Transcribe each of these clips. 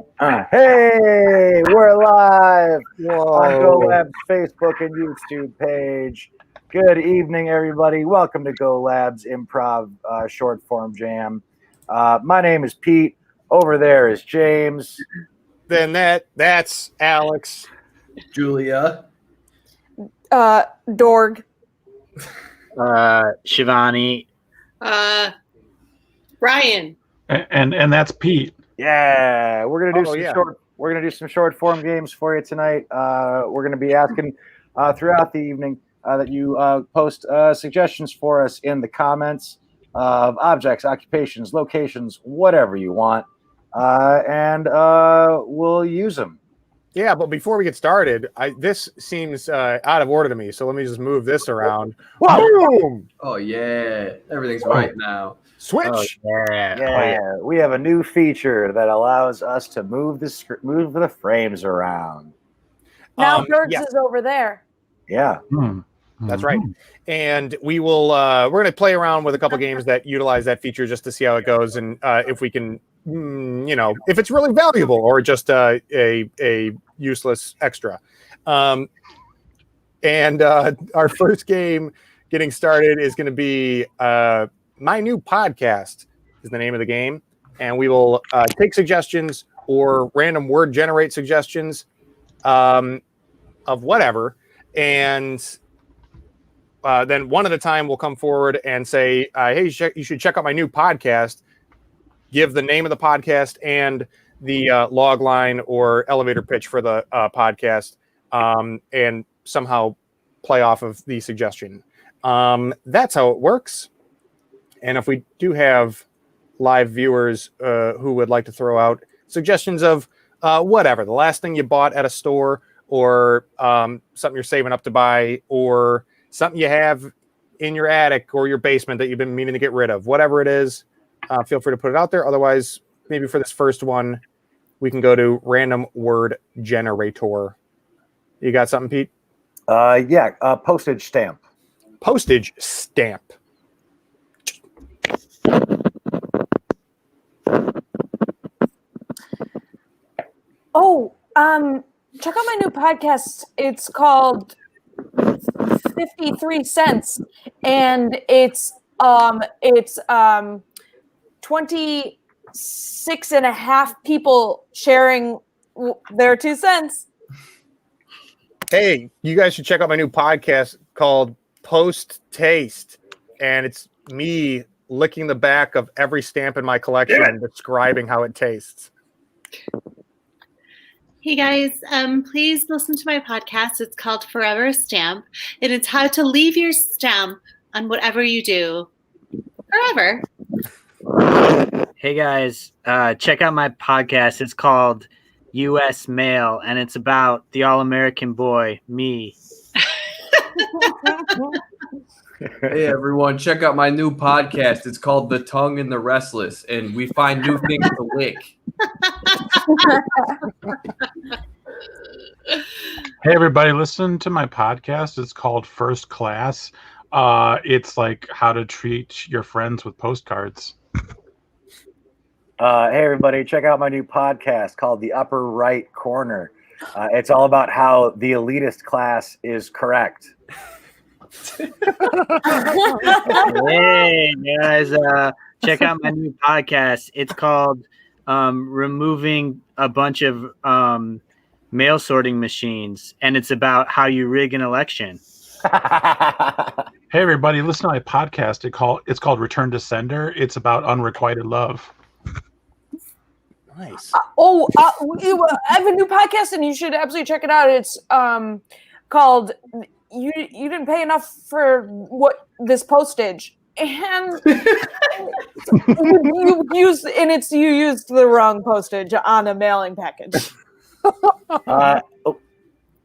Hey, we're live on Whoa. GoLab's Facebook and YouTube page. Good evening, everybody. Welcome to GoLab's Improv short form jam. My name is Pete. Over there is James. Then that's Alex. Julia. Dorg. Shivani. Ryan. And that's Pete. Yeah, we're gonna do some short form games for you tonight. We're gonna be asking throughout the evening that you post suggestions for us in the comments of objects, occupations, locations, whatever you want, and we'll use them. Yeah, but before we get started, this seems out of order to me. So let me just move this around. Boom! Oh yeah, everything's right now. Switch. Yeah, we have a new feature that allows us to move the frames around. Now Dorgs yeah. is over there. Yeah. That's right. And we will we're going to play around with a couple games that utilize that feature just to see how it goes and if we can if it's really valuable or just a useless extra. And our first game getting started is going to be My New Podcast is the name of the game. And we will take suggestions or random word generate suggestions of whatever. And then one at a time we'll come forward and say, hey, you should check out my new podcast. Give the name of the podcast and the log line or elevator pitch for the podcast and somehow play off of the suggestion. That's how it works. And if we do have live viewers who would like to throw out suggestions of whatever, the last thing you bought at a store or something you're saving up to buy or something you have in your attic or your basement that you've been meaning to get rid of, whatever it is, feel free to put it out there. Otherwise, maybe for this first one, we can go to random word generator. You got something, Pete? Postage stamp. Postage stamp. Oh, check out my new podcast. It's called 53 Cents, and it's 26 and a half people sharing their 2 cents. Hey, you guys should check out my new podcast called Post Taste, and it's me licking the back of every stamp in my collection and describing how it tastes. Hey guys, please listen to my podcast. It's called Forever Stamp, and it's how to leave your stamp on whatever you do forever. Hey guys, check out my podcast. It's called U.S. Mail, and it's about the all-American boy, me. Hey everyone, check out my new podcast. It's called The Tongue and the Restless, and we find new things to lick. Hey everybody, listen to my podcast. It's called First Class. It's like how to treat your friends with postcards. Hey everybody, check out my new podcast called The Upper Right Corner. It's all about how the elitist class is correct. Hey guys, check out my new podcast. It's called Removing a Bunch of Mail Sorting Machines, and it's about how you rig an election. Hey everybody, listen to my podcast. It's called Return to Sender. It's about unrequited love. Nice. I have a new podcast, and you should absolutely check it out. It's called "You Didn't Pay Enough for What This Postage," and you used the wrong postage on a mailing package.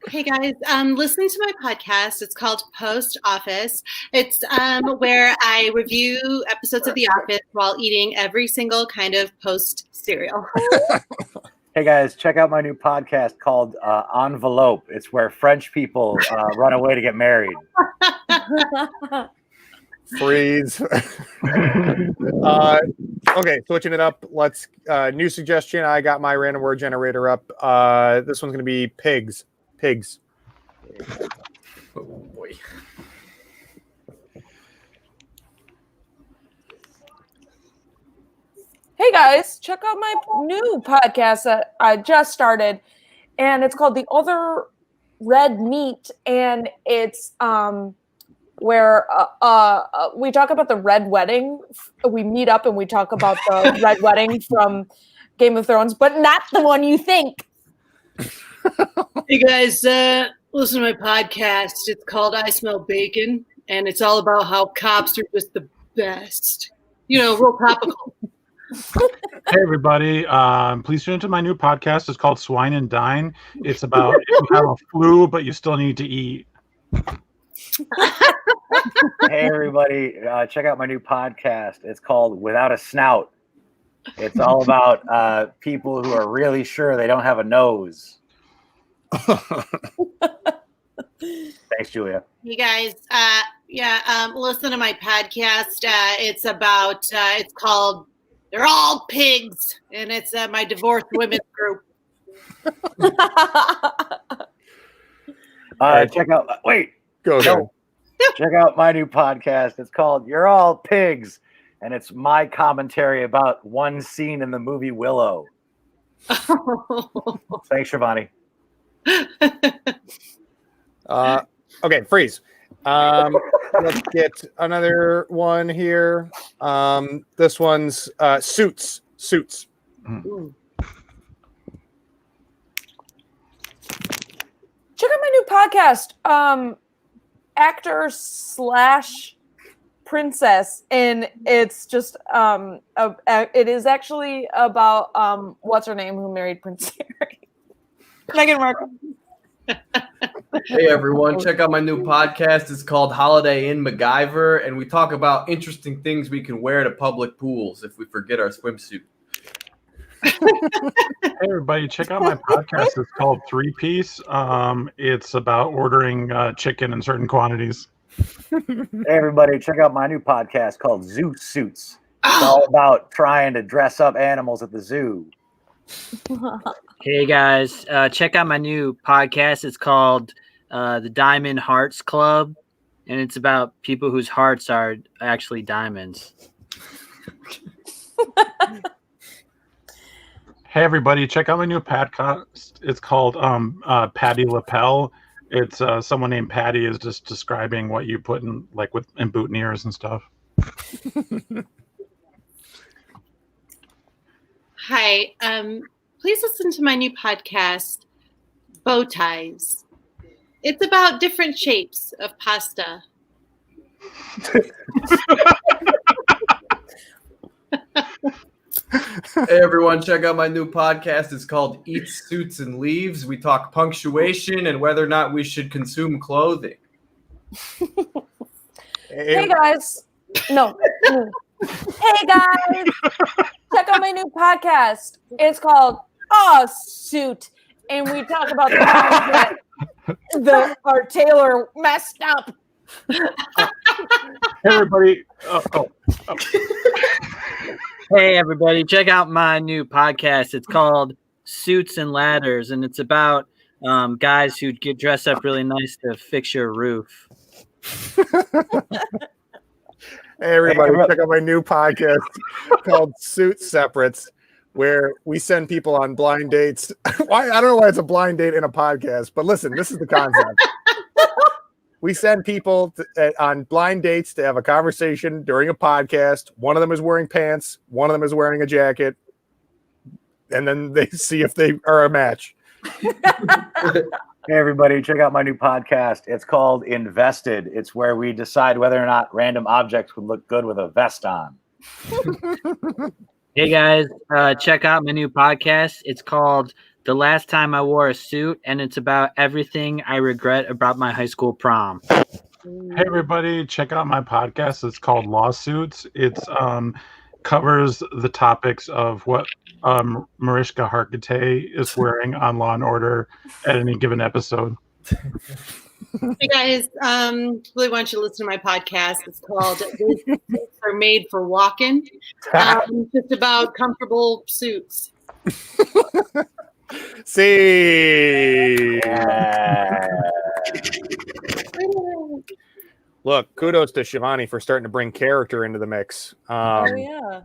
Hey guys, listen to my podcast. It's called Post Office. It's where I review episodes of The Office while eating every single kind of post cereal. Hey guys, check out my new podcast called Envelope. It's where French people run away to get married. Freeze. Okay, switching it up. Let's new suggestion. I got my random word generator up. This one's gonna be pigs. Pigs. Oh boy. Hey guys, check out my new podcast that I just started, and it's called The Other Red Meat, and it's where we talk about the Red Wedding. We meet up and we talk about the Red Wedding from Game of Thrones, but not the one you think. Hey guys, listen to my podcast. It's called I Smell Bacon, and it's all about how cops are just the best. You know, real topical. Hey everybody, please tune into my new podcast. It's called Swine and Dine. It's about if you have a flu but you still need to eat. Hey everybody, check out my new podcast. It's called Without a Snout. It's all about people who are really sure they don't have a nose. Thanks, Julia. Hey guys, listen to my podcast. It's about it's called They're All Pigs, and it's my divorced women's group. Check out. Wait, Go ahead. check out my new podcast. It's called You're All Pigs, and it's my commentary about one scene in the movie Willow. Thanks, Shivani. Okay, freeze. Let's get another one here. This one's Suits. Suits. Check out my new podcast, actor / princess, and it's just it is actually about what's her name who married Prince Harry. Meghan Markle. Hey everyone, check out my new podcast. It's called Holiday in MacGyver, and we talk about interesting things we can wear to public pools if we forget our swimsuit. Hey everybody, check out my podcast. It's called Three Piece. It's about ordering chicken in certain quantities. Hey everybody, check out my new podcast called Zoo Suits. It's all about trying to dress up animals at the zoo. Hey guys, check out my new podcast. It's called the Diamond Hearts Club, and it's about people whose hearts are actually diamonds. Hey everybody, check out my new podcast. It's called Patty Lapel. It's someone named Patty is just describing what you put in in boutonnieres and stuff. Hi, please listen to my new podcast, Bow Ties. It's about different shapes of pasta. Hey everyone, check out my new podcast. It's called Eats, Suits, and Leaves. We talk punctuation and whether or not we should consume clothing. Hey guys. No. Hey guys. Check out my new podcast. It's called Suit. And we talk about the times that our tailor messed up. Hey everybody. Hey everybody, check out my new podcast. It's called Suits and Ladders, and it's about guys who get dressed up really nice to fix your roof. Hey everybody, check out my new podcast called Suit Separates, where we send people on blind dates. I don't know why it's a blind date in a podcast, but listen, this is the concept. We send people on blind dates to have a conversation during a podcast. One of them is wearing pants. One of them is wearing a jacket. And then they see if they are a match. Hey, everybody, check out my new podcast. It's called Invested. It's where we decide whether or not random objects would look good with a vest on. Hey guys, check out my new podcast. It's called The Last Time I Wore a Suit, and it's about everything I regret about my high school prom. Hey everybody, check out my podcast. It's called Lawsuits. It's covers the topics of what Mariska Hargitay is wearing on Law and Order at any given episode. Hey guys, really want you to listen to my podcast. It's called "These Suits Are Made for Walking." Just about comfortable suits. See. Look, kudos to Shivani for starting to bring character into the mix. Oh yeah.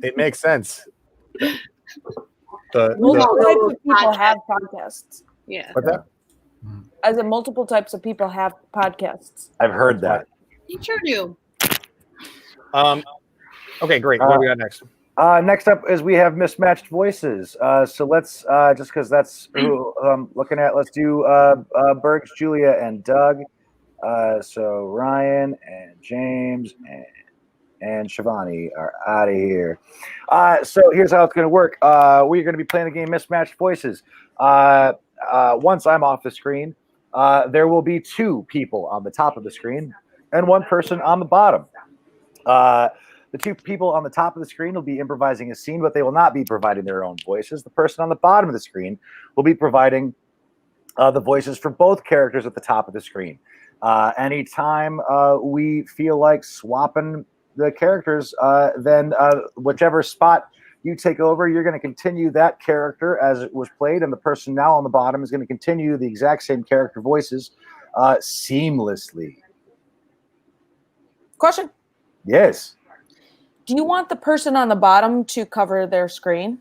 It makes sense. Multiple types of people have podcasts. Yeah. What's that? As in multiple types of people have podcasts. I've heard that. You sure do. Okay, great. What do we got next? Next up is we have Mismatched Voices. So let's just because that's who I'm looking at. Let's do Bergs, Julia, and Doug. So Ryan and James and Shivani are out of here. So here's how it's going to work. We're going to be playing the game Mismatched Voices. Once I'm off the screen, there will be two people on the top of the screen and one person on the bottom. The two people on the top of the screen will be improvising a scene, but they will not be providing their own voices. The person on the bottom of the screen will be providing the voices for both characters at the top of the screen. Anytime we feel like swapping the characters, then whichever spot you take over, you're going to continue that character as it was played, and the person now on the bottom is going to continue the exact same character voices seamlessly. Question. Yes. Do you want the person on the bottom to cover their screen?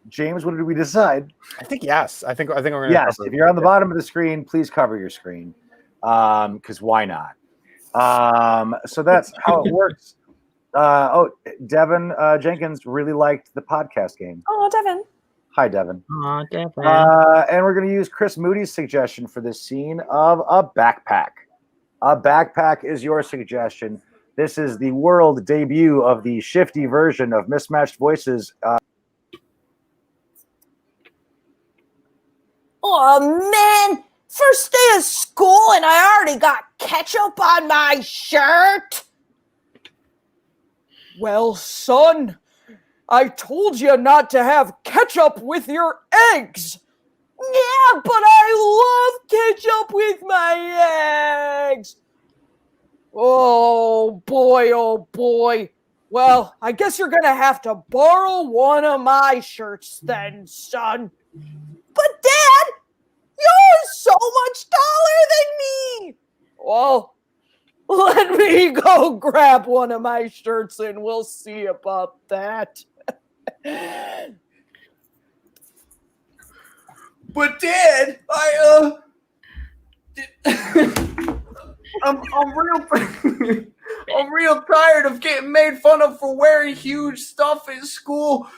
James, what did we decide? I think yes. I think we're going to. Yes. If you're on the bottom of the screen, please cover your screen. Because why not? So that's how it works. Devin Jenkins really liked the podcast game. Oh, Devin. Hi, Devin. Oh, Devin. And we're going to use Chris Moody's suggestion for this scene of a backpack. A backpack is your suggestion. This is the world debut of the shifty version of Mismatched Voices. Oh, man. First day of school and I already got ketchup on my shirt. Well, son, I told you not to have ketchup with your eggs. Yeah, but I love ketchup with my eggs. Oh, boy. Well, I guess you're going to have to borrow one of my shirts then, son. But, Dad, you're so much taller than me. Well, let me go grab one of my shirts and we'll see about that. But Dad, I'm real tired of getting made fun of for wearing huge stuff at school.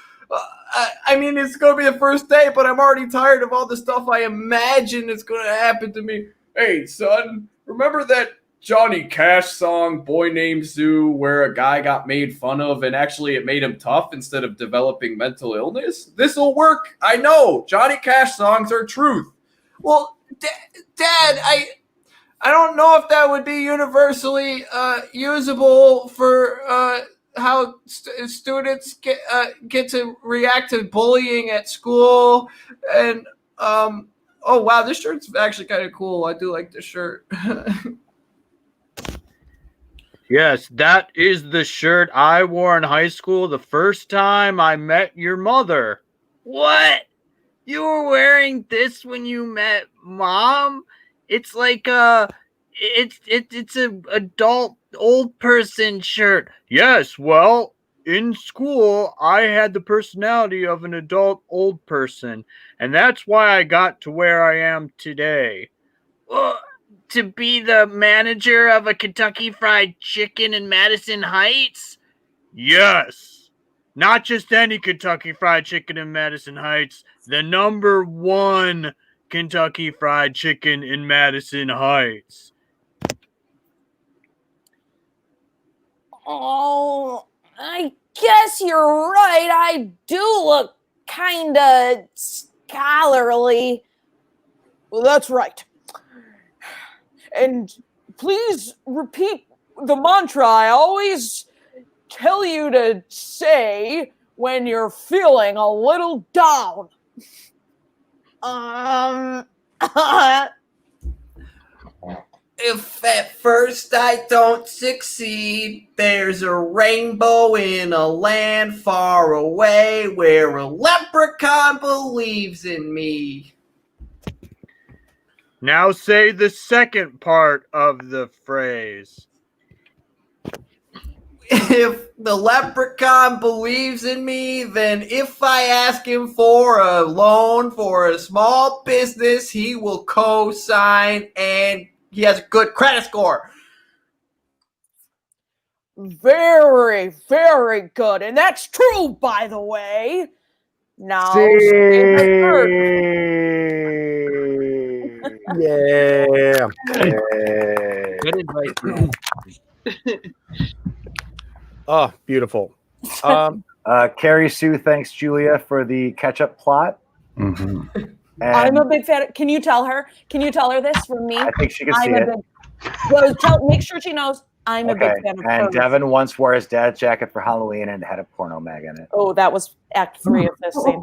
I mean, it's going to be the first day, but I'm already tired of all the stuff I imagine is going to happen to me. Hey, son, remember that Johnny Cash song, Boy Named Sue, where a guy got made fun of and actually it made him tough instead of developing mental illness? This'll work. I know. Johnny Cash songs are truth. Well, Dad, I don't know if that would be universally usable for how students get to react to bullying at school. And oh wow, this shirt's actually kind of cool. I do like this shirt. Yes, that is the shirt I wore in high school the first time I met your mother. What? You were wearing this when you met Mom? It's like it's a adult old person shirt. Yes, well, in school I had the personality of an adult old person, and that's why I got to where I am today. To be the manager of a Kentucky Fried Chicken in Madison Heights? Yes. Not just any Kentucky Fried Chicken in Madison Heights. The #1 Kentucky Fried Chicken in Madison Heights. Oh, I guess you're right. I do look kind of scholarly. Well, that's right. And please repeat the mantra I always tell you to say when you're feeling a little down. If at first I don't succeed, there's a rainbow in a land far away where a leprechaun believes in me. Now say the second part of the phrase. If the leprechaun believes in me, then if I ask him for a loan for a small business, he will co-sign and he has a good credit score. Very, very good. And that's true, by the way. Now, Yeah. Good advice. Oh, beautiful. Carrie Sue thanks Julia for the catch-up plot. Mhm. I'm a big fan. Can you tell her? Can you tell her this from me? I think she can see it. Make sure she knows I'm a big fan of And hers. Devin once wore his dad's jacket for Halloween and had a porno mag in it. Oh, that was Act 3 of this scene.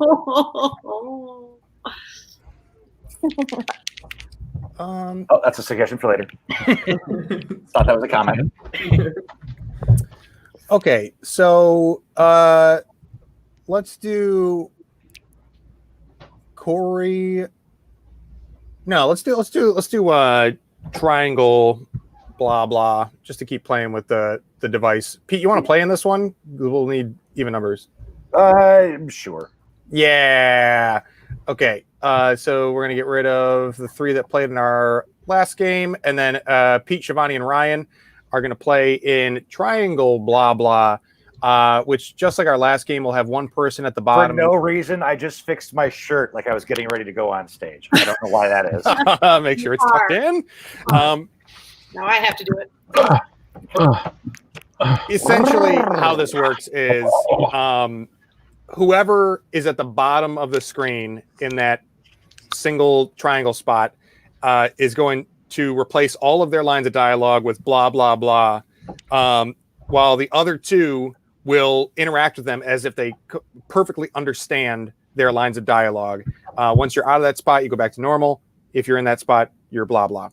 Oh, that's a suggestion for later. Thought that was a comment. Okay, so let's do Corey. No, let's do triangle, blah blah, just to keep playing with the device. Pete, you want to play in this one? We'll need even numbers. Sure. Yeah. Okay. So we're gonna get rid of the 3 that played in our last game, and then Pete, Shivani, and Ryan are gonna play in triangle, blah blah. Which, just like our last game, will have one person at the bottom. For no reason, I just fixed my shirt like I was getting ready to go on stage. I don't know why that is. Make sure it's tucked in. Now I have to do it. Essentially, how this works is whoever is at the bottom of the screen in that single triangle spot is going to replace all of their lines of dialogue with blah, blah, blah, while the other 2 will interact with them as if they perfectly understand their lines of dialogue. Once you're out of that spot, you go back to normal. If you're in that spot, you're blah, blah.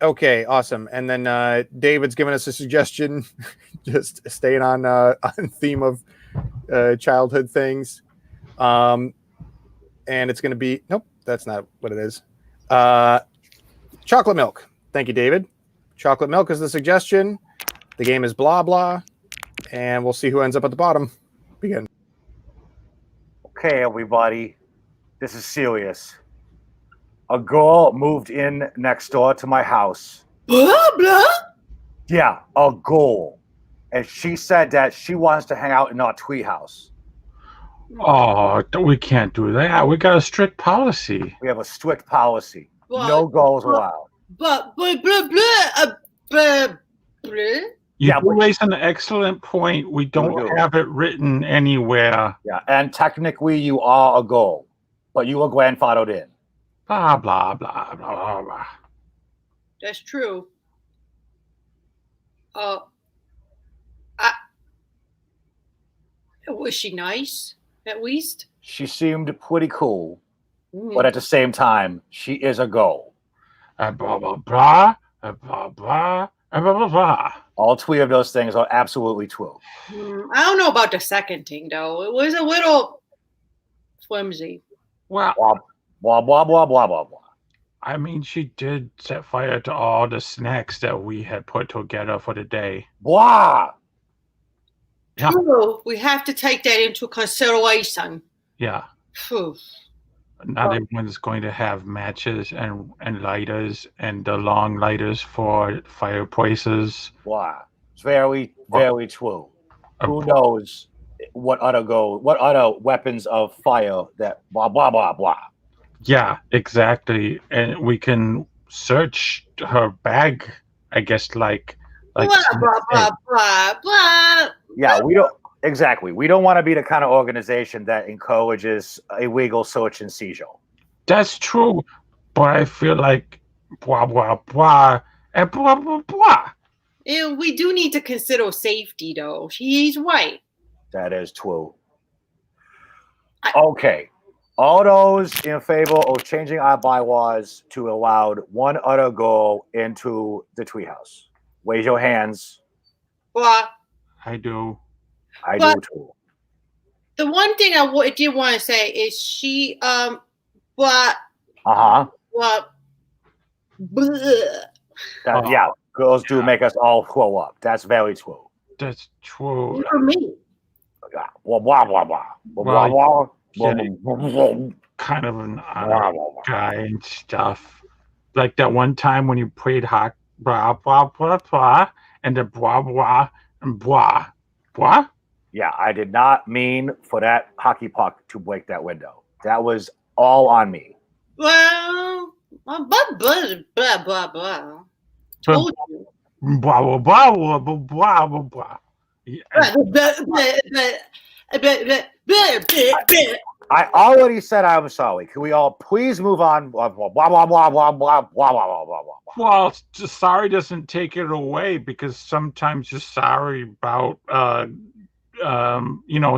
Okay, awesome. And then David's given us a suggestion, just staying on theme of childhood things. And it's going to be, nope, that's not what it is. Chocolate milk. Thank you, David. Chocolate milk is the suggestion. The game is blah, blah. And we'll see who ends up at the bottom. Begin. Okay, everybody. This is serious. A girl moved in next door to my house. Blah, blah. Yeah, a girl. And she said that she wants to hang out in our tree house. Oh, we can't do that. We got a strict policy. We have a strict policy. Well, No girls allowed. But blah, blah, blah, blah, blah. You do raise an excellent point. We don't have it written anywhere. Yeah, and technically you are a girl, but you were grandfathered in. Blah, blah, blah, blah, blah, blah. That's true. Was she nice, at least? She seemed pretty cool, but at the same time, she is a girl. Blah, blah, blah, blah, blah, blah, blah, blah. All 3 of those things are absolutely true. I don't know about the second thing, though. It was a little flimsy. Well, blah, blah, blah, blah, blah, blah. I mean, she did set fire to all the snacks that we had put together for the day. Blah! Yeah. True. We have to take that into consideration. Yeah. Phew. Not everyone's going to have matches and lighters and the long lighters for fireplaces. Blah. It's very, very true. Who knows what other weapons of fire that blah, blah, blah, blah. Yeah, exactly. And we can search her bag, I guess, like blah, blah, blah, blah, blah. Yeah, we don't want to be the kind of organization that encourages illegal search and seizure. That's true, but I feel like blah, blah, blah, and blah, blah, blah. And we do need to consider safety, though. He's white. That is true. Okay. All those in favor of changing our bylaws to allow one other goal into the treehouse. Raise your hands. Well, I do. I But- do too. the one thing I did want to say is she, what, Uh-huh. bleh. Yeah, girls do make us all throw up. That's very true. That's true. For me. Blah, blah, blah, blah. Blah, blah, blah. Blah, blah, blah. Kind of an Blah, blah, blah. guy and stuff. Like that one time when you played hot blah blah blah blah and the blah blah and blah blah. Yeah, I did not mean for that hockey puck to break that window. That was all on me. Well, blah, blah, blah, blah, blah. Told you. Blah blah blah blah blah blah blah blah. Yeah, I already said I'm sorry. Can we all please move on? Blah, blah, blah, blah, blah, blah, blah, blah, blah, blah, blah, blah. well, it's just sorry doesn't take it away because sometimes you're sorry about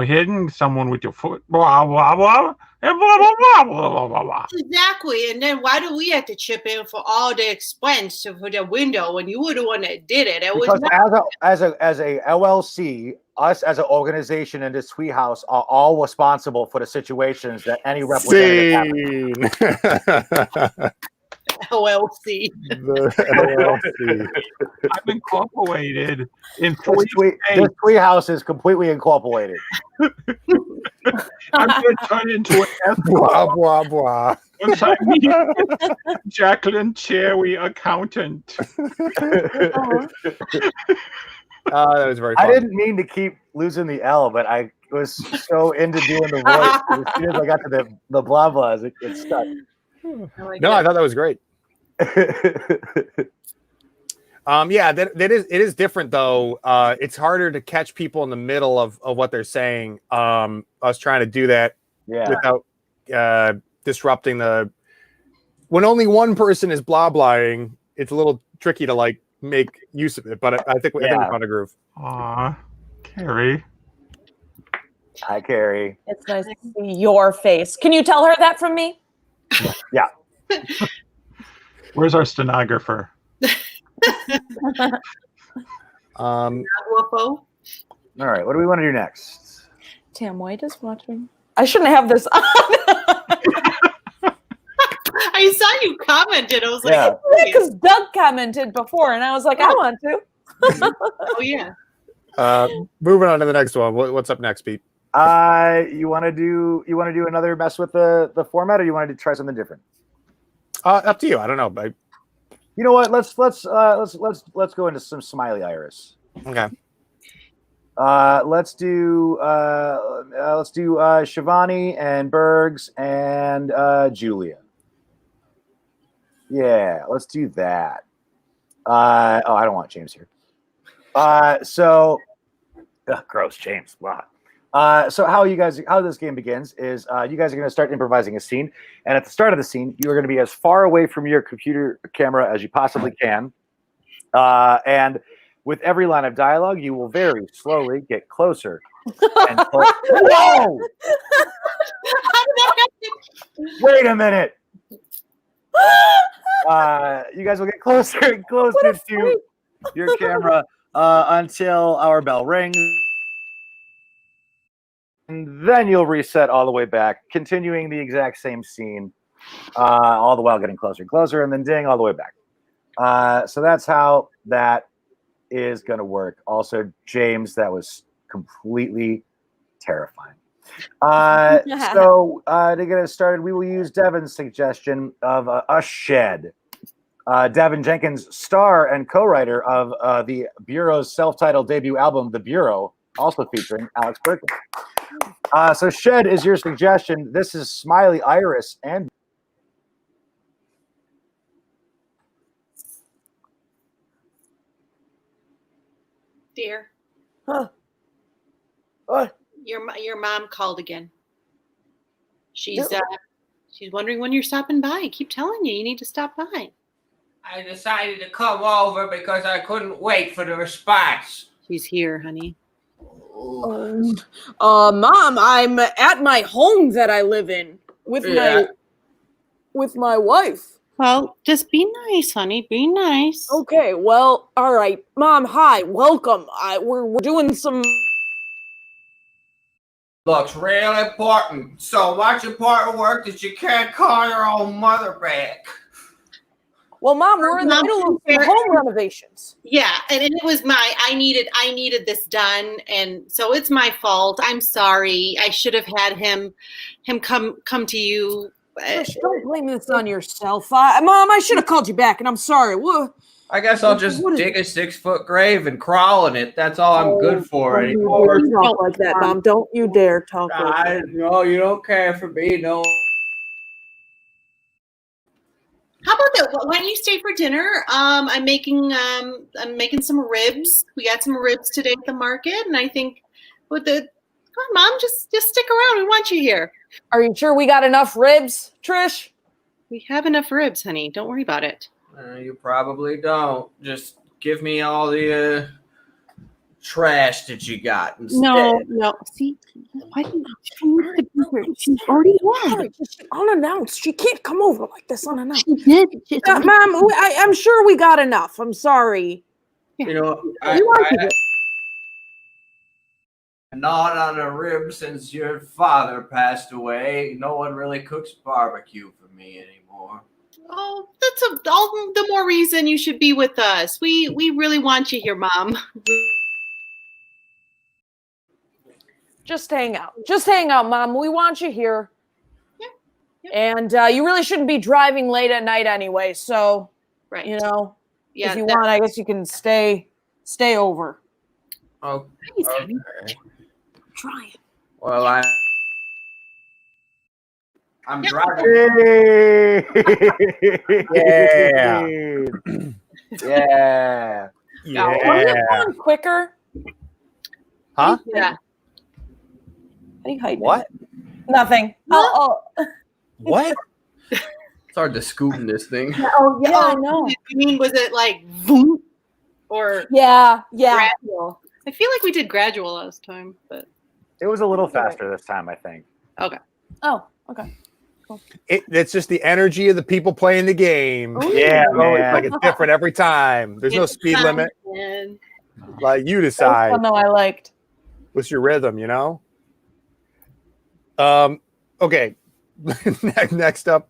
hitting someone with your foot. Blah blah blah and blah blah blah blah blah blah blah. Exactly. And then why do we have to chip in for all the expense for the window when you were the one that did it? It was Because not as a LLC, us as an organization in this treehouse are all responsible for the situations that any representative has. OLC. I've incorporated in This treehouse is completely incorporated. I'm going to turn into an F Blah blah blah. once I meet Jacqueline Cherry, accountant. That was very fun. I didn't mean to keep losing the L, but I was so into doing the voice. As soon as I got to the blah blahs, it stuck. No, I thought that was great. Yeah, it is different though. It's harder to catch people in the middle of what they're saying. I was trying to do that without disrupting when only one person is blah blahing, it's a little tricky to make use of it, but I think we found a groove. Aw, Carrie. Hi, Carrie. It's nice to see your face. Can you tell her that from me? Yeah. Where's our stenographer? All right, what do we want to do next? Tam White is watching. I shouldn't have this on. I saw you commented. I was like, Yeah. Because Doug commented before, and I was like, I want to. oh yeah. Moving on to the next one. What's up next, Pete? You want to do another mess with the format, or you want to try something different? Up to you. I don't know, but You know what? Let's go into some smiley iris. okay. Let's do Shivani and Bergs and Julia. Yeah, let's do that. I don't want James here. Gross, James. Wow. So how this game begins is you guys are going to start improvising a scene, and at the start of the scene, you are going to be as far away from your computer camera as you possibly can, and with every line of dialogue, you will very slowly get closer. And Whoa! Wait a minute. You guys will get closer and closer to your camera until our bell rings. And then you'll reset all the way back, continuing the exact same scene, all the while getting closer and closer, and then ding all the way back. So that's how that is going to work. Also, James, that was completely terrifying. So to get us started, we will use Devin's suggestion of a shed. Devin Jenkins, star and co-writer of the Bureau's self-titled debut album, The Bureau, also featuring Alex Berkeley. So shed is your suggestion. This is Smiley Iris and Dear. Huh. What? Your mom called again. She's wondering when you're stopping by. I keep telling you need to stop by. I decided to come over because I couldn't wait for the response. She's here, honey. Mom, I'm at my home that I live in. with my wife. Well, just be nice, honey. Be nice. Okay, well, all right. Mom, hi, welcome. We're doing some... Looks real important. So much important work that you can't call your own mother back. Well, Mom, we're in the middle of home renovations. Yeah, and it was I needed this done, and so it's my fault. I'm sorry. I should have had him come to you. Gosh, don't blame this on yourself. Mom, I should have called you back, and I'm sorry. I guess I'll just dig a 6-foot grave and crawl in it. That's all I'm good for anymore. Don't talk like that, Mom. Don't you dare talk like that. No, you don't care for me, no. How about that? Why don't you stay for dinner? I'm making some ribs. We got some ribs today at the market, and I think come on, Mom, just stick around. We want you here. Are you sure we got enough ribs, Trish? We have enough ribs, honey. Don't worry about it. You probably don't. Just give me all the trash that you got instead. No. See, why didn't she needs to be here? She's already had. Unannounced. She can't come over like this unannounced. She did. Mom, I'm sure we got enough. I'm sorry. You know, I gnawed on a rib since your father passed away. No one really cooks barbecue for me anymore. Oh, that's all the more reason you should be with us. We really want you here, Mom. Just hang out. Just hang out, Mom. We want you here. Yeah. And you really shouldn't be driving late at night anyway. So, right. You know, if you want, I guess you can stay over. Oh, okay. Try it. Well, I'm driving. Yeah. Yeah. Are you going quicker? Huh? Yeah. How do you hide? What? Nothing. What? It's hard to scoot in this thing. Oh, yeah, I know. You mean, was it like boom or Yeah. gradual? I feel like we did gradual last time, but It was a little faster this time, I think. okay. Oh, okay. Cool. It's just the energy of the people playing the game. Ooh. Yeah, Oh, it's man. like it's different every time. There's no speed limit. Man. Like you Oh, decide no, I liked. what's your rhythm, you know? Okay. Next up,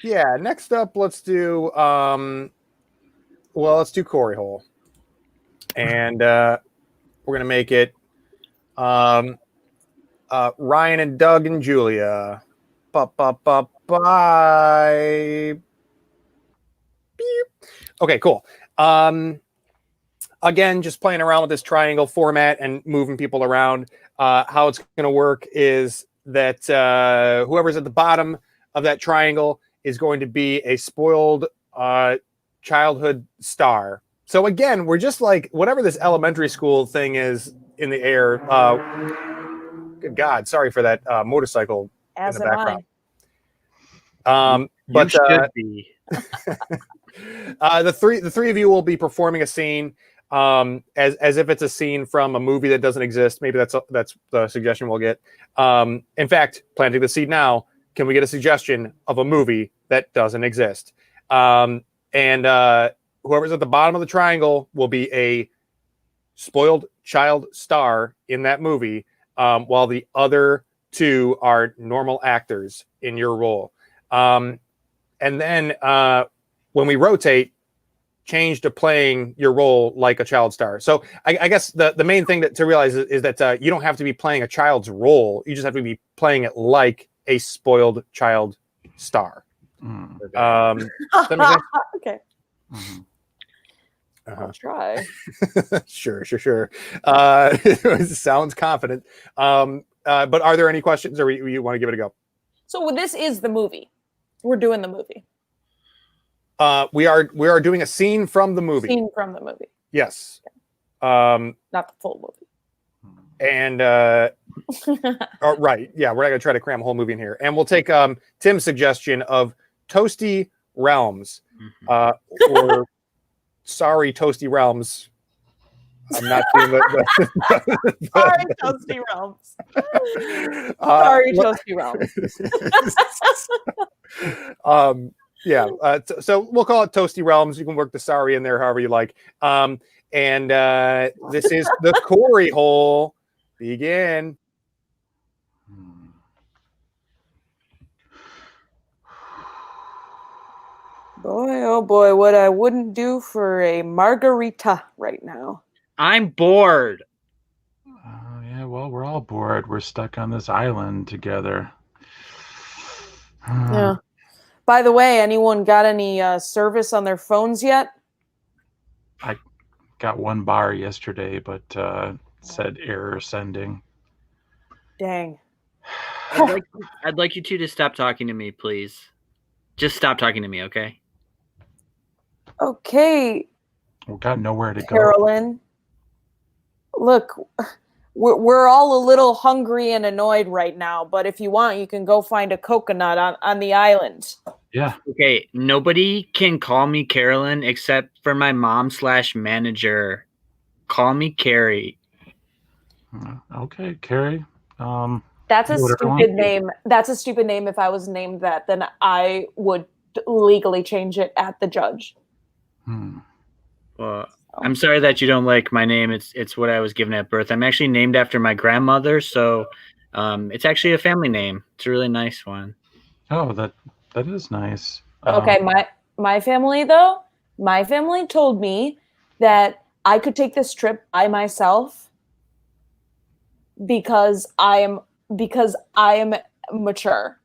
yeah, next up, let's do Corey Hole. And we're gonna make it Ryan and Doug and Julia. Bye. Beep. Okay, cool. Again, just playing around with this triangle format and moving people around. How it's going to work is that whoever's at the bottom of that triangle is going to be a spoiled childhood star. So again, we're just like whatever this elementary school thing is in the air. Good God, sorry for that motorcycle in the background. But should be. The three of you will be performing a scene as if it's a scene from a movie that doesn't exist. Maybe that's the suggestion we'll get. In fact, planting the seed now. Can we get a suggestion of a movie that doesn't exist? And whoever's at the bottom of the triangle will be a spoiled child star in that movie, while the other two are normal actors in your role. And then when we rotate, change to playing your role like a child star. So I guess the main thing to realize is that you don't have to be playing a child's role. You just have to be playing it like a spoiled child star. Okay. Mhm. I'll try. Sure. Sounds confident. But are there any questions, or you want to give it a go? So this is the movie. We're doing the movie. We are doing a scene from the movie. Scene from the movie. Yes. Not the full movie. And right, yeah, we're not gonna try to cram a whole movie in here. And we'll take Tim's suggestion of Toasty Realms, or sorry, Toasty Realms. I'm not doing the Sorry, Toasty Realms. Sorry, Toasty Realms. Yeah. So we'll call it Toasty Realms. You can work the sorry in there however you like. And this is the Corey hole. Begin. Boy, oh boy, what I wouldn't do for a margarita right now. I'm bored. Yeah, well, we're all bored. We're stuck on this island together. Yeah. By the way, anyone got any service on their phones yet? I got one bar yesterday, but said error sending. Dang. I'd like you two to stop talking to me, please. Just stop talking to me, okay? Okay, We got nowhere to go. Carolyn. Look, we're all a little hungry and annoyed right now, but if you want, you can go find a coconut on the island. Yeah. Okay, nobody can call me Carolyn except for my mom/manager. Call me Carrie. Okay, Carrie. That's a stupid name. That's a stupid name. If I was named that, then I would legally change it at the judge. Well, I'm sorry that you don't like my name. It's what I was given at birth. I'm actually named after my grandmother, so it's actually a family name. It's a really nice one. Oh, that is nice. Okay, my family though, my family told me that I could take this trip by myself because I am mature.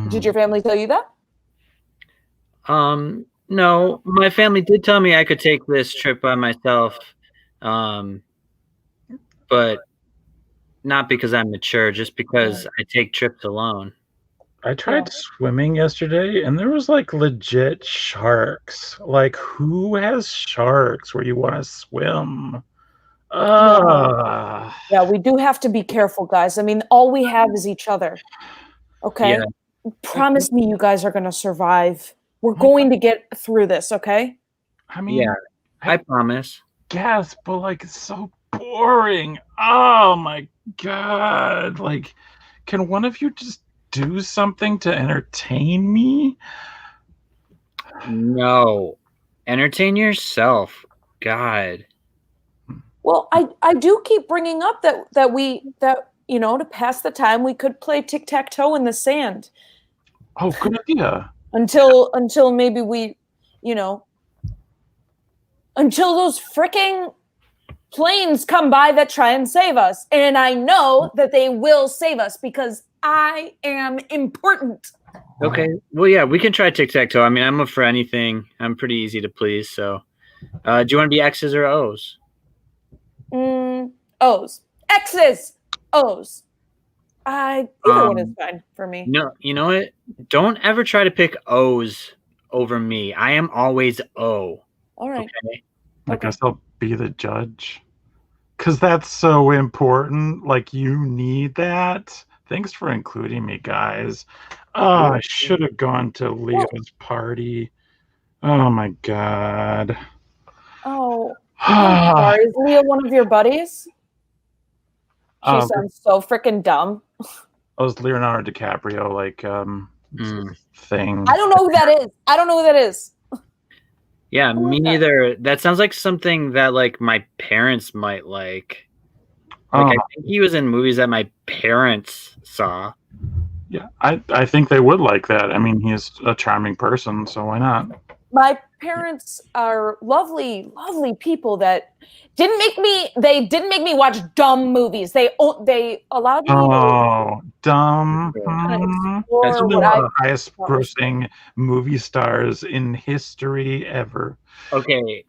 Did your family tell you that? No, my family did tell me I could take this trip by myself, but not because I'm mature, just because I take trips alone. I tried swimming yesterday, and there was like legit sharks. Like, who has sharks where you want to swim? Yeah, we do have to be careful, guys. I mean, all we have is each other. Okay? Yeah. Promise me you guys are going to survive. We're going to get through this, okay? I mean, yeah, I promise. Yes, but like it's so boring. Oh my god. Like, can one of you just do something to entertain me? No. Entertain yourself. God. Well, I do keep bringing up that to pass the time we could play tic-tac-toe in the sand. Oh, good idea. Until maybe we, until those freaking planes come by that try and save us. And I know that they will save us because I am important. Okay. Well, yeah, we can try tic-tac-toe. I mean, I'm up for anything. I'm pretty easy to please. So, do you want to be X's or O's? O's. X's. O's. Either one is fine for me. No, you know what? Don't ever try to pick O's over me. I am always O. All right. Okay? I guess I'll be the judge. Because that's so important. Like, you need that. Thanks for including me, guys. Oh, I should have gone to Leo's party. Oh, my God. Oh, I'm sorry. Is Leo one of your buddies? She sounds so freaking dumb. Oh, it's Leonardo DiCaprio, like, thing. I don't know who that is. Yeah, me neither. That sounds like something that like my parents might like. I think he was in movies that my parents saw. Yeah, I think they would like that. I mean, he's a charming person, so why not? My parents are lovely, lovely people that didn't make me watch dumb movies. They allowed me to dumb. That's one of the highest grossing movie stars in history ever. Okay.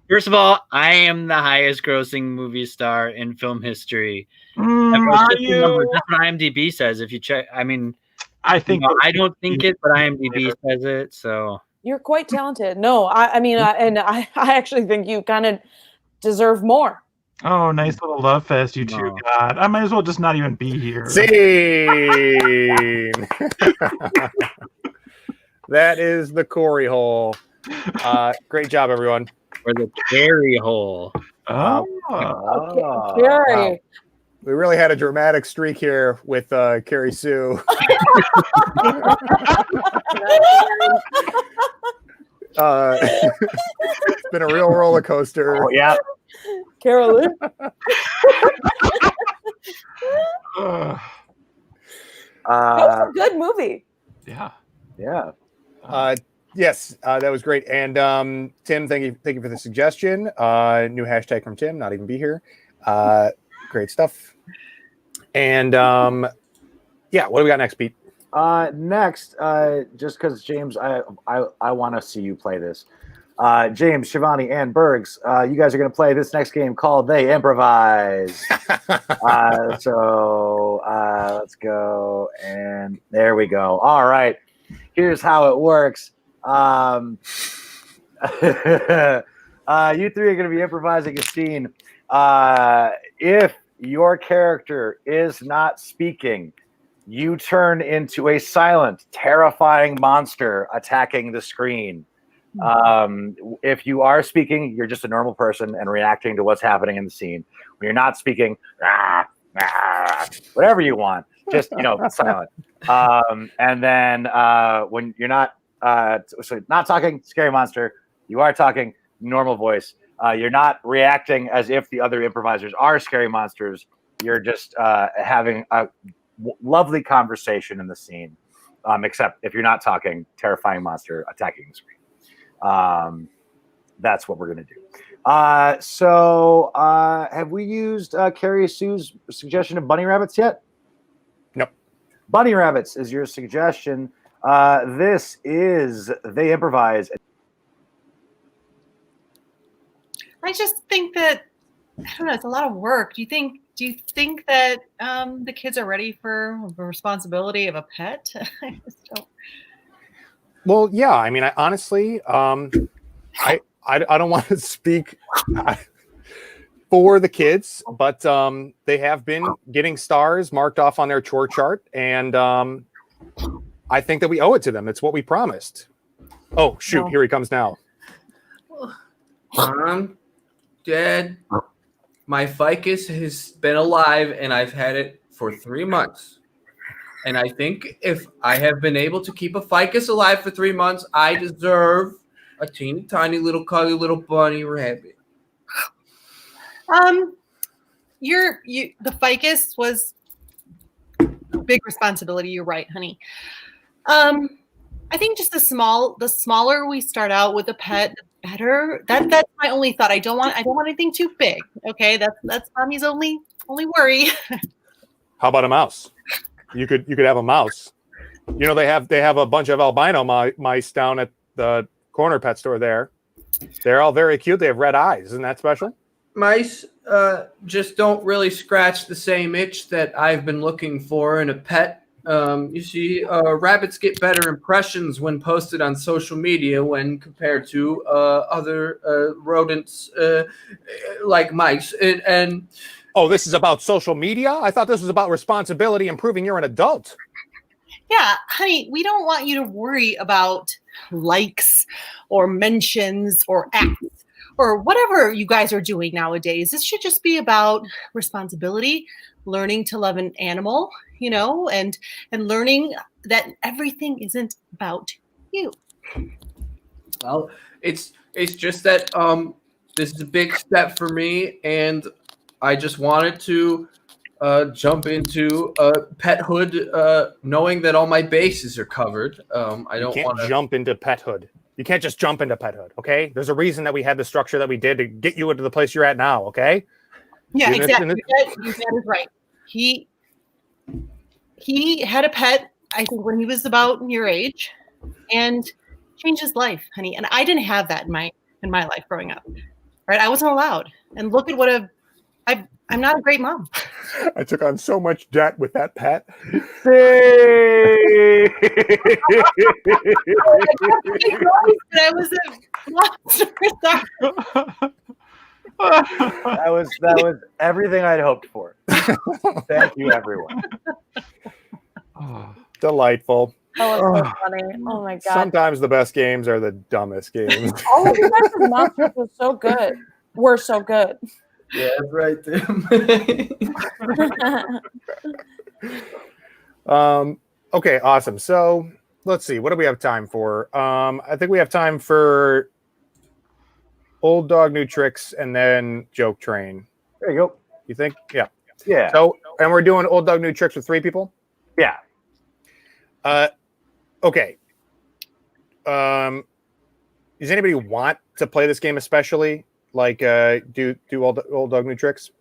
First of all, I am the highest grossing movie star in film history. Are you? That's what IMDb says. If you check, I mean, I think I don't think it, but IMDb says it. So you're quite talented. No, I actually think you kind of deserve more. Oh, nice little love fest you two got. I might as well just not even be here. Scene. That is the Corey hole. Great job, everyone. Or the carry hole. Carrie. We really had a dramatic streak here with Carrie Sue. It's been a real roller coaster. Oh, yeah. Carolyn. Uh, That was a good movie. Yeah. yeah. Yes, that was great. And Tim, thank you for the suggestion. New hashtag from Tim, not even be here. Great stuff. And yeah, what do we got next, Pete? Next, just because James, I want to see you play this. James, Shivani, and Bergs, you guys are going to play this next game called They Improvise. So let's go, and there we go. All right, here's how it works. You three are going to be improvising a scene. If your character is not speaking, you turn into a silent, terrifying monster attacking the screen. If you are speaking, you're just a normal person and reacting to what's happening in the scene. When you're not speaking, whatever you want, just silent. And then when you're not not talking, scary monster. You are talking, normal voice. You're not reacting as if the other improvisers are scary monsters. You're just having a lovely conversation in the scene, except if you're not talking, terrifying monster attacking the screen. That's what we're going to do. So have we used Carrie Sue's suggestion of bunny rabbits yet? Nope. Bunny rabbits is your suggestion. This is They Improvise. I just think that, I don't know, it's a lot of work. Do you think that the kids are ready for the responsibility of a pet? I just don't. Well, yeah. I mean, I honestly, I don't want to speak for the kids, but they have been getting stars marked off on their chore chart, and I think that we owe it to them. It's what we promised. Oh, shoot. No. Here he comes now. Mom, Dad, my ficus has been alive, and I've had it for 3 months. And I think if I have been able to keep a ficus alive for 3 months, I deserve a teeny tiny little cuddly little bunny rabbit. The ficus was a big responsibility. You're right, honey. I think just the smaller we start out with a pet, the better. That's my only thought. I don't want anything too big. Okay, that's mommy's only worry. How about a mouse? You could have a mouse. They have a bunch of albino mice down at the corner pet store there. They're all very cute. They have red eyes. Isn't that special? Mice just don't really scratch the same itch that I've been looking for in a pet. You see, rabbits get better impressions when posted on social media when compared to other rodents like mice. And oh, this is about social media? I thought this was about responsibility and proving you're an adult. Yeah, honey, we don't want you to worry about likes or mentions or acts or whatever you guys are doing nowadays. This should just be about responsibility, learning to love an animal, and learning that everything isn't about you. Well, it's just that this is a big step for me, and I just wanted to jump into pethood, knowing that all my bases are covered. I don't want to jump into pethood. You can't just jump into pethood, okay? There's a reason that we had the structure that we did to get you into the place you're at now, okay? Yeah, exactly. Your dad is right. He had a pet, I think, when he was about your age, and changed his life, honey. And I didn't have that in my life growing up, right? I wasn't allowed. And look at what I'm not a great mom. I took on so much debt with that pet. I was a monster. That was everything I'd hoped for. Thank you, everyone. Delightful. That was so funny. Oh my god. Sometimes the best games are the dumbest games. All of you guys' monsters were so good. We're so good. Yeah, that's right, Tim. Okay, awesome. So let's see. What do we have time for? I think we have time for Old Dog New Tricks and then Joke Train. There you go. You think? Yeah. Yeah. So, and we're doing Old Dog New Tricks with 3 people? Yeah. Okay. Does anybody want to play this game especially? Like do Old Dog New Tricks?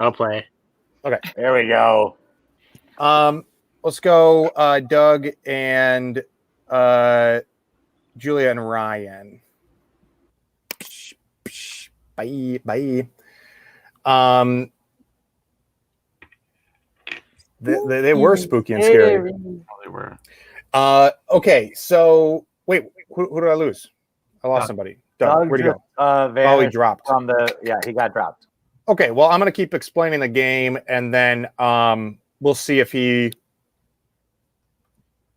I'll play. Okay. There we go. Let's go Doug and Julia and Ryan. Bye. They were spooky and scary. They were. Okay, so wait, who did I lose? I lost somebody. Doug, where'd he go? Oh, he dropped. He got dropped. Okay, well, I'm going to keep explaining the game, and then we'll see if he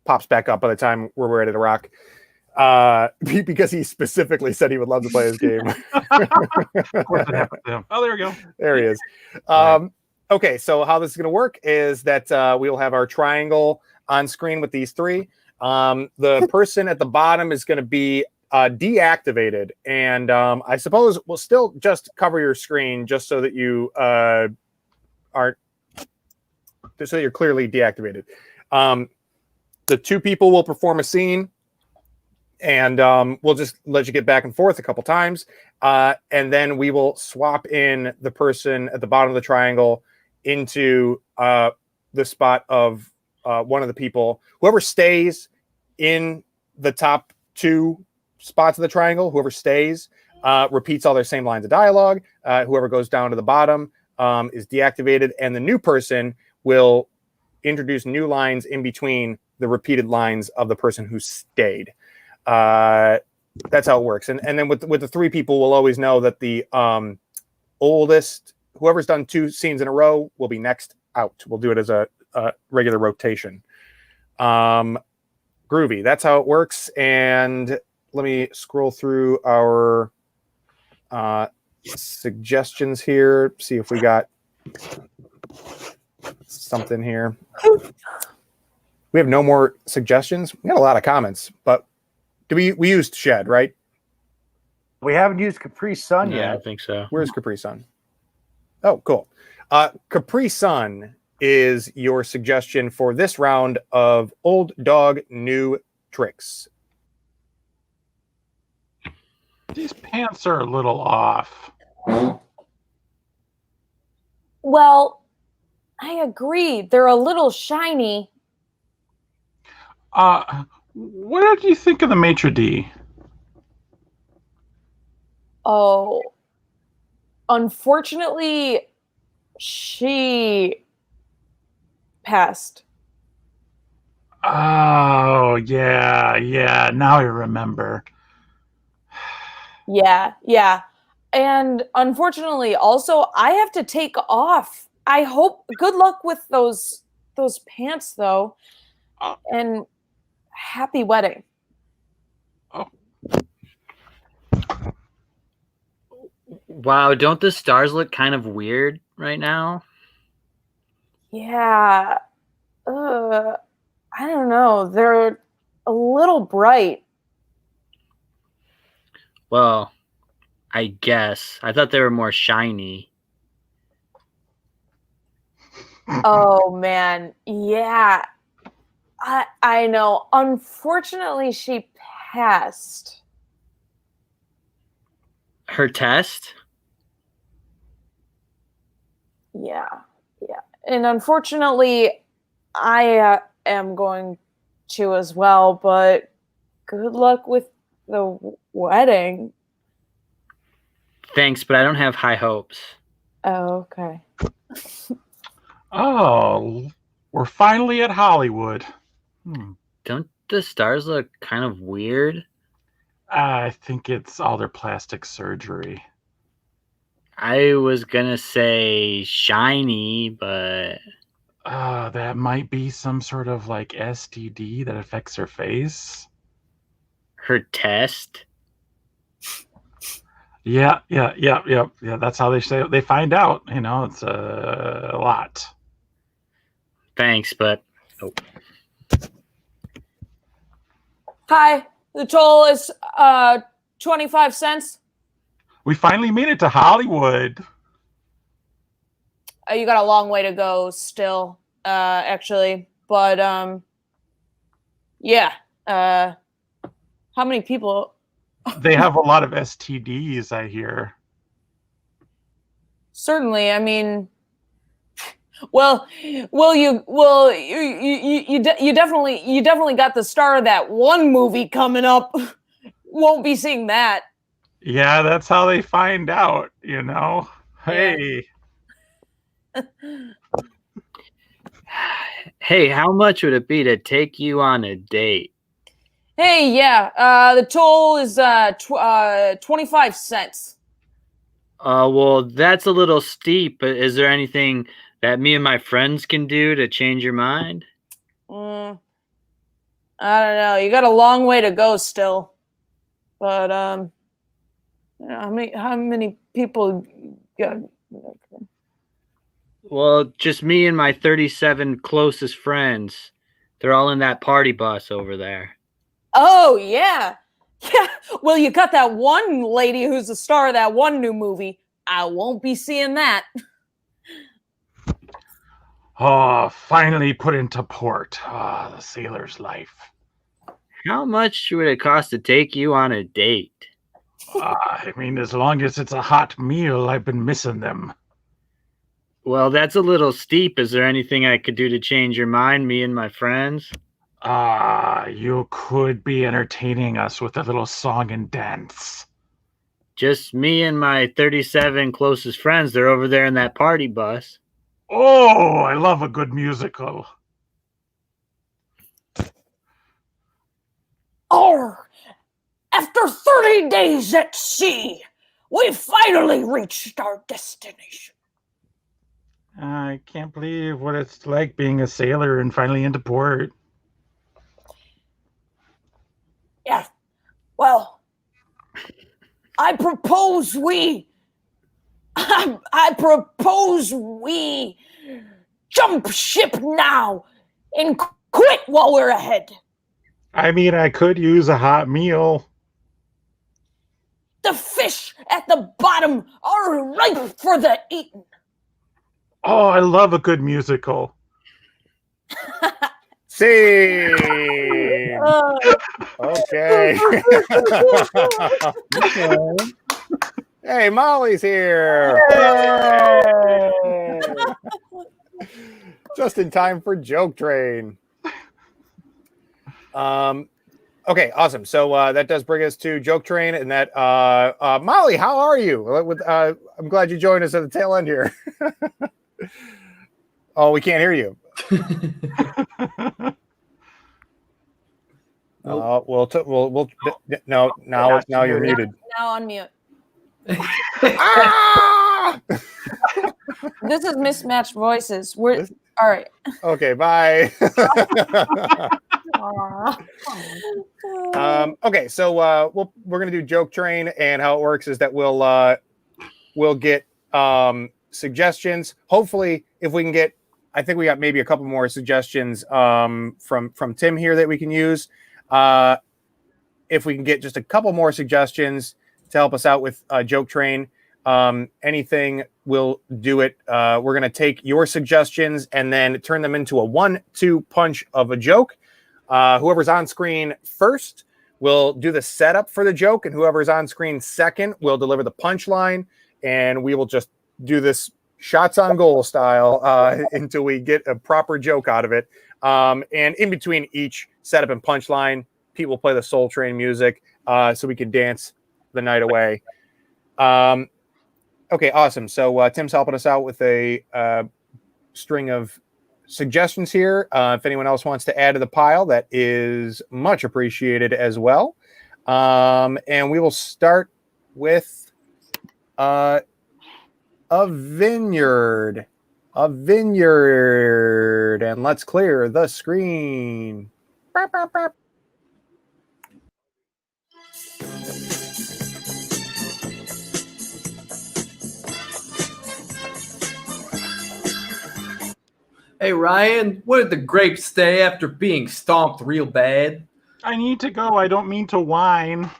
pops back up by the time we're ready to rock. Because he specifically said he would love to play this game. Of course it happened to him. Oh, there we go. There he is. Okay, so how this is going to work is that we will have our triangle on screen with these 3. The person at the bottom is going to be deactivated, and I suppose we'll still just cover your screen just so that you aren't, just so you're clearly deactivated. The 2 people will perform a scene, and we'll just let you get back and forth a couple times, and then we will swap in the person at the bottom of the triangle into the spot of one of the people. Whoever stays in the top 2 spots of the triangle, whoever stays repeats all their same lines of dialogue. Whoever goes down to the bottom is deactivated, and the new person will introduce new lines in between the repeated lines of the person who stayed. That's how it works. And then with the 3 people, we'll always know that the oldest, whoever's done 2 scenes in a row, will be next out. We'll do it as a regular rotation. Groovy. That's how it works. And let me scroll through our suggestions here, see if we got something here. We have no more suggestions. We got a lot of comments, but we used Shed, right? We haven't used Capri Sun Yeah, I yet. think so. Where's Capri Sun? Oh, cool. Capri Sun is your suggestion for this round of Old Dog New Tricks. These pants are a little off. Well, I agree. They're a little shiny. What did you think of the maitre d'? Oh, unfortunately, she passed. Oh, yeah. Now I remember. Yeah. And unfortunately, also, I have to take off. I hope good luck with those pants, though. And happy wedding. Oh. Wow, don't the stars look kind of weird right now? Yeah. I don't know. They're a little bright. Well, I guess. I thought they were more shiny. Oh man. Yeah. I know. Unfortunately, she passed. Her test? Yeah. And unfortunately, I am going to as well, but good luck with the wedding. Thanks, but I don't have high hopes. Oh, okay. Oh, we're finally at Hollywood. Don't the stars look kind of weird? I think it's all their plastic surgery. I was gonna say shiny, but That might be some sort of like STD that affects her face. Her test? Yeah. That's how they say they find out. It's a lot. Thanks, but Hi, the toll is 25 cents. We finally made it to Hollywood. You got a long way to go still, actually. But yeah. How many people? They have a lot of STDs, I hear. Certainly, I mean, you definitely got the star of that one movie coming up. Won't be seeing that. Yeah, that's how they find out, Hey. Hey, how much would it be to take you on a date? Hey, yeah, the toll is 25 cents. Well, that's a little steep, but is there anything that me and my friends can do to change your mind? I don't know. You got a long way to go still. But how many people got? Well, just me and my 37 closest friends. They're all in that party bus over there. Oh, yeah. Yeah. Well, you got that one lady who's the star of that one new movie. I won't be seeing that. Oh, finally put into port. The sailor's life. How much would it cost to take you on a date? I mean, as long as it's a hot meal, I've been missing them. Well, that's a little steep. Is there anything I could do to change your mind, me and my friends? You could be entertaining us with a little song and dance. Just me and my 37 closest friends. They're over there in that party bus. Oh, I love a good musical. After 30 days at sea, we finally reached our destination. I can't believe what it's like being a sailor and finally into port. Yeah, well, I propose we jump ship now and quit while we're ahead. I mean, I could use a hot meal. The fish at the bottom are ripe for the eating. Oh, I love a good musical. Scene. Okay. Hey, Molly's here. Just in time for Joke Train. Okay, awesome. So that does bring us to Joke Train, and that Molly, how are you? I'm glad you joined us at the tail end here. Oh, we can't hear you. We'll no. Now you're muted. Now unmute. Ah! This is Mismatched Voices. We're all right. Okay, bye. Okay, so we're gonna do Joke Train, and how it works is that we'll get suggestions. Hopefully, if we can get, I think we got maybe a couple more suggestions from Tim here that we can use. If we can get just a couple more suggestions to help us out with Joke Train, anything, we'll do it. We're going to take your suggestions and then turn them into a 1-2 punch of a joke. Whoever's on screen first will do the setup for the joke, and whoever's on screen second will deliver the punchline, and we will just do this shots on goal style until we get a proper joke out of it. And in between each setup and punchline, Pete will play the Soul Train music so we can dance the night away. Okay, awesome. So Tim's helping us out with a string of suggestions here. If anyone else wants to add to the pile, that is much appreciated as well. And we will start with a vineyard. a vineyard. And let's clear the screen. Burp, burp, burp. Hey, Ryan, where did the grapes stay after being stomped real bad? I need to go. I don't mean to whine.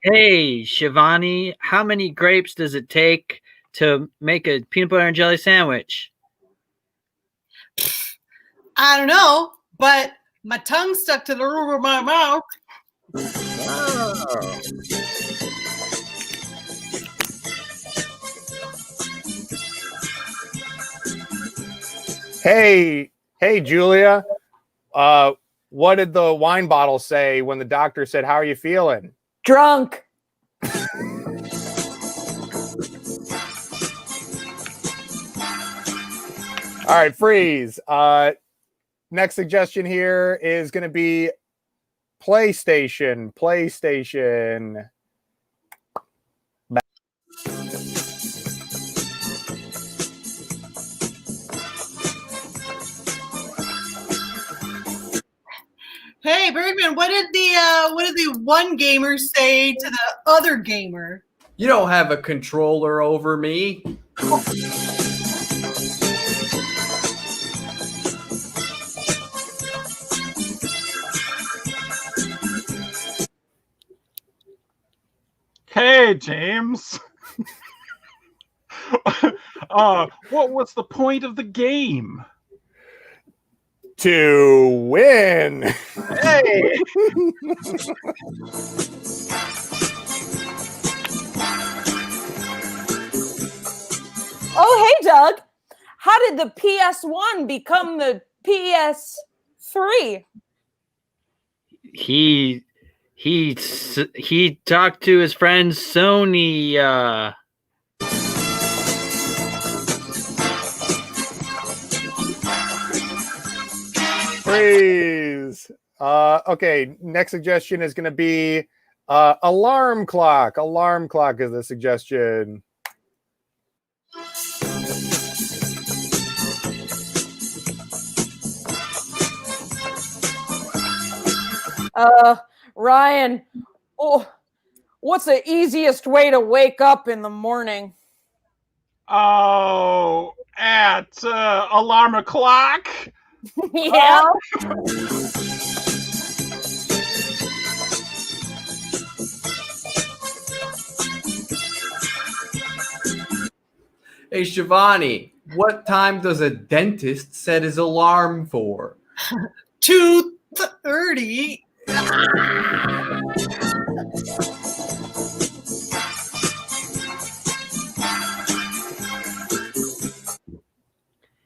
Hey, Shivani, how many grapes does it take to make a peanut butter and jelly sandwich? I don't know, but my tongue stuck to the roof of my mouth. Oh. Hey, Julia. What did the wine bottle say when the doctor said, "How are you feeling?" Drunk. All right, freeze. Next suggestion here is going to be PlayStation. Hey, Bergman, what did the one gamer say to the other gamer? You don't have a controller over me. Hey, James. What's the point of the game? To win. Hey. Oh, hey, Doug. How did the PS1 become the PS3? He talked to his friend Sony. Freeze. Okay, next suggestion is going to be alarm clock. Alarm clock is the suggestion. Ryan, what's the easiest way to wake up in the morning? Oh, at alarm o'clock. Yeah. Hey, Shivani, what time does a dentist set his alarm for? 2:30.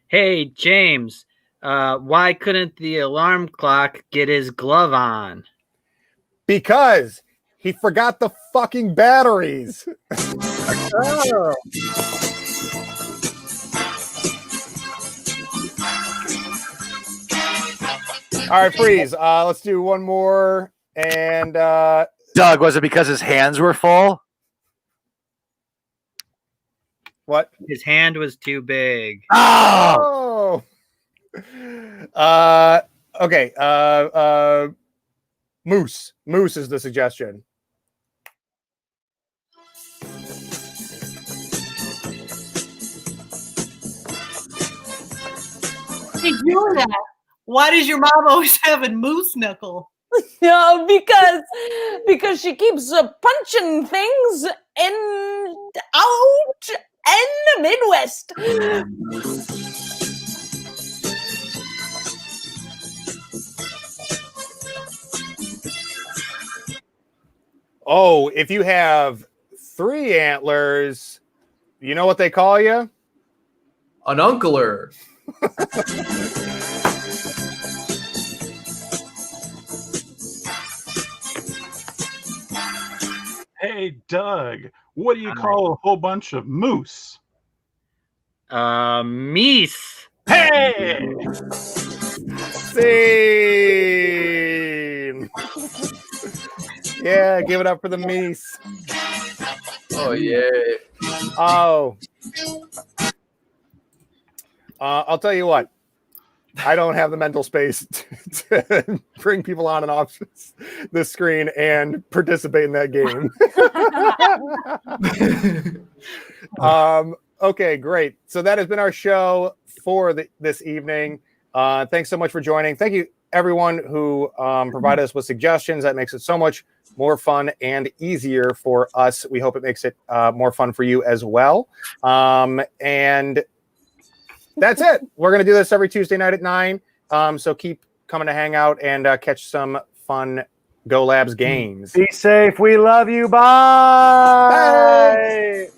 Hey, James, why couldn't the alarm clock get his glove on? Because he forgot the fucking batteries. Oh. All right, freeze. Let's do one more. And Doug, was it because his hands were full? What? His hand was too big. Oh. Okay. Moose. Moose is the suggestion. Hey, Julia, why does your mom always have a moose knuckle? No, because she keeps punching things out in the Midwest. Oh, if you have 3 antlers, you know what they call you? An uncler. Hey, Doug, what do you call a whole bunch of moose? Meese. Hey! See. Yeah, give it up for the Mies. Oh yeah. Oh. I'll tell you what. I don't have the mental space to bring people on and off the screen and participate in that game. Okay, great. So that has been our show for this evening. Thanks so much for joining. Thank you, everyone who provided us with suggestions. That makes it so much more fun and easier for us. We hope it makes it more fun for you as well. And that's it. We're going to do this every Tuesday night at 9. So keep coming to hang out and catch some fun Go Labs games. Be safe. We love you. Bye. Bye.